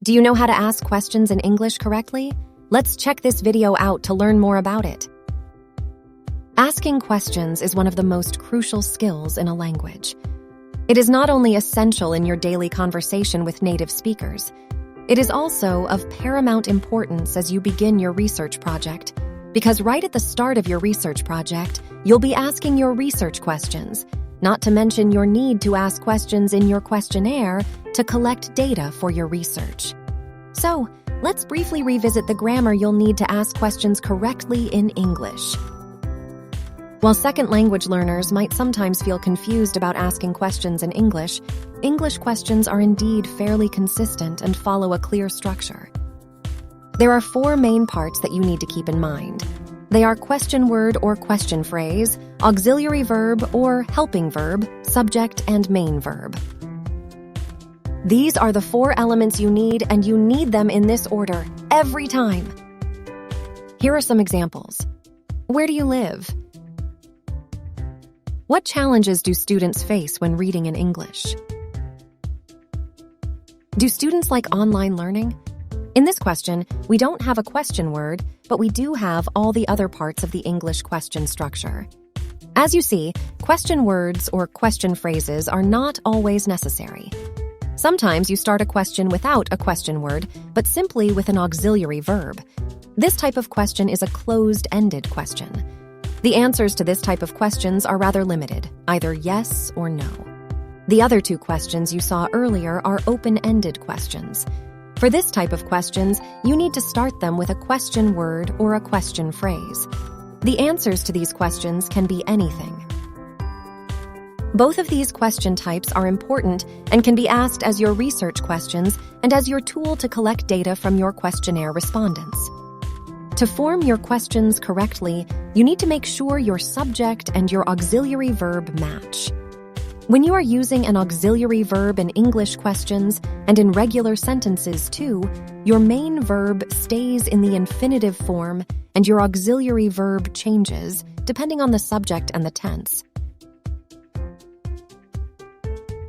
Do you know how to ask questions in English correctly? Let's check this video out to learn more about it. Asking questions is one of the most crucial skills in a language. It is not only essential in your daily conversation with native speakers, it is also of paramount importance as you begin your research project, because right at the start of your research project, you'll be asking your research questions, not to mention your need to ask questions in your questionnaire to collect data for your research. So, let's briefly revisit the grammar you'll need to ask questions correctly in English. While second language learners might sometimes feel confused about asking questions in English questions are indeed fairly consistent and follow a clear structure. There are 4 main parts that you need to keep in mind. They are question word or question phrase, auxiliary verb or helping verb, subject and main verb. These are the 4 elements you need, and you need them in this order every time. Here are some examples. Where do you live? What challenges do students face when reading in English? Do students like online learning? In this question, we don't have a question word, but we do have all the other parts of the English question structure. As you see, question words or question phrases are not always necessary. Sometimes you start a question without a question word, but simply with an auxiliary verb. This type of question is a closed-ended question. The answers to this type of questions are rather limited, either yes or no. The other 2 questions you saw earlier are open-ended questions. For this type of questions, you need to start them with a question word or a question phrase. The answers to these questions can be anything. Both of these question types are important and can be asked as your research questions and as your tool to collect data from your questionnaire respondents. To form your questions correctly, you need to make sure your subject and your auxiliary verb match. When you are using an auxiliary verb in English questions and in regular sentences too, your main verb stays in the infinitive form and your auxiliary verb changes depending on the subject and the tense.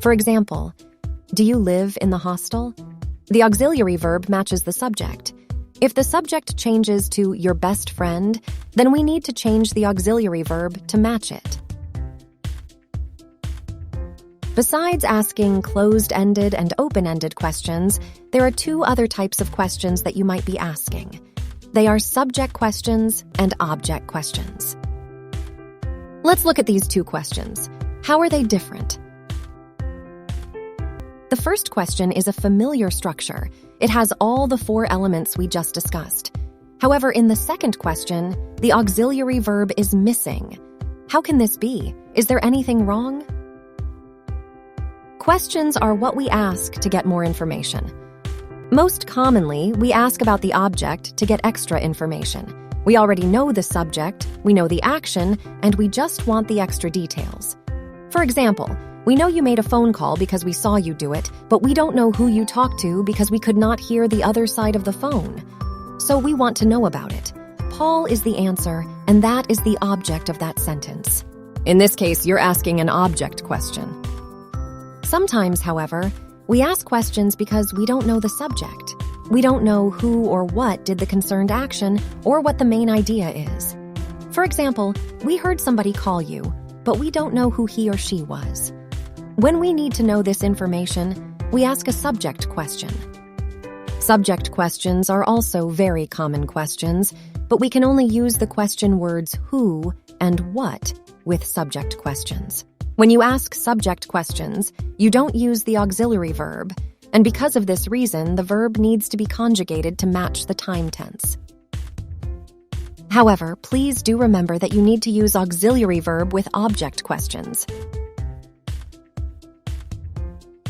For example, do you live in the hostel? The auxiliary verb matches the subject. If the subject changes to your best friend, then we need to change the auxiliary verb to match it. Besides asking closed-ended and open-ended questions, there are 2 other types of questions that you might be asking. They are subject questions and object questions. Let's look at these 2 questions. How are they different? The first question is a familiar structure. It has all the 4 elements we just discussed. However, in the second question, the auxiliary verb is missing. How can this be? Is there anything wrong? Questions are what we ask to get more information. Most commonly, we ask about the object to get extra information. We already know the subject, we know the action, and we just want the extra details. For example, we know you made a phone call because we saw you do it, but we don't know who you talked to because we could not hear the other side of the phone. So we want to know about it. Paul is the answer, and that is the object of that sentence. In this case, you're asking an object question. Sometimes, however, we ask questions because we don't know the subject. We don't know who or what did the concerned action or what the main idea is. For example, we heard somebody call you, but we don't know who he or she was. When we need to know this information, we ask a subject question. Subject questions are also very common questions, but we can only use the question words who and what with subject questions. When you ask subject questions, you don't use the auxiliary verb, and because of this reason, the verb needs to be conjugated to match the time tense. However, please do remember that you need to use auxiliary verb with object questions.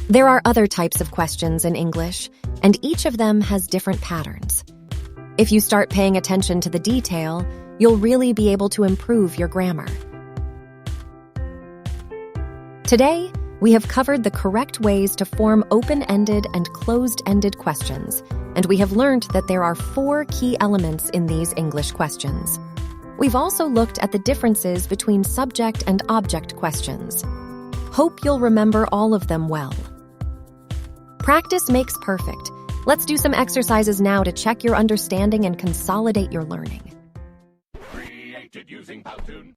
There are other types of questions in English, and each of them has different patterns. If you start paying attention to the detail, you'll really be able to improve your grammar. Today, we have covered the correct ways to form open-ended and closed-ended questions, and we have learned that there are 4 key elements in these English questions. We've also looked at the differences between subject and object questions. Hope you'll remember all of them well. Practice makes perfect, Let's do some exercises now to check your understanding and consolidate your learning. Created using Powtoon.